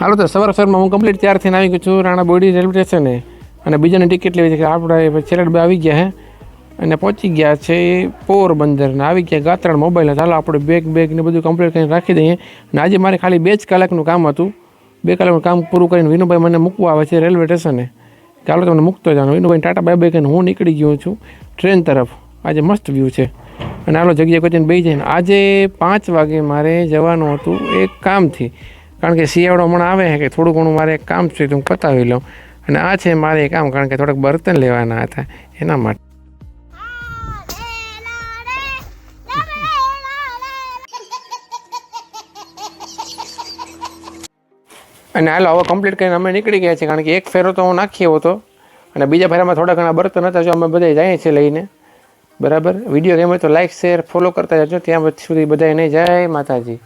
હાલો તો સવારમાં હું કમ્પ્લીટ તૈયાર થઈને આવી ગયો છું રાણા બોડી રેલવે સ્ટેશને અને બીજાની ટિકિટ લેવી છે કે આપણે છેલ્લા બે આવી ગયા હે અને પહોંચી ગયા છે પોરબંદર ને આવી ગયા ગાત્રણ મોબાઈલ ચાલો આપણે બેગ ને બધું કમ્પ્લીટ કરીને રાખી દઈએ અને આજે મારે ખાલી 2 જ કલાકનું કામ હતું 2 કલાકનું કામ પૂરું કરીને વિનુભાઈ મને મૂકવા આવે છે રેલવે સ્ટેશને ચાલો તમને મૂકતો જાણો વિનુભાઈ ટાટા બાય બાય કહીને હું નીકળી ગયો છું ટ્રેન તરફ આજે મસ્ત વ્યૂ છે અને આલો જગ્યા કોઈ બેસી જઈને આજે 5 વાગે મારે જવાનું હતું એક કામથી કારણ કે શિયાળો હમણાં આવે છે કે થોડું ઘણું મારે એક કામ છે તો હું પતાવી લઉં અને આ છે મારે કામ કારણ કે થોડાક બર્તન લેવાના હતા એના માટે અને હાલો હવે કમ્પ્લીટ કરીને અમે નીકળી ગયા છીએ કારણ કે એક ફેરો તો હું નાખી આવ્યો હતો અને બીજા ફેરામાં થોડા ઘણા બર્તન હતા જો અમે બધા જઈએ છીએ લઈને બરાબર વિડીયો ગમે તો લાઈક શેર ફોલો કરતા જજો ત્યાં સુધી બધાને જય માતાજી.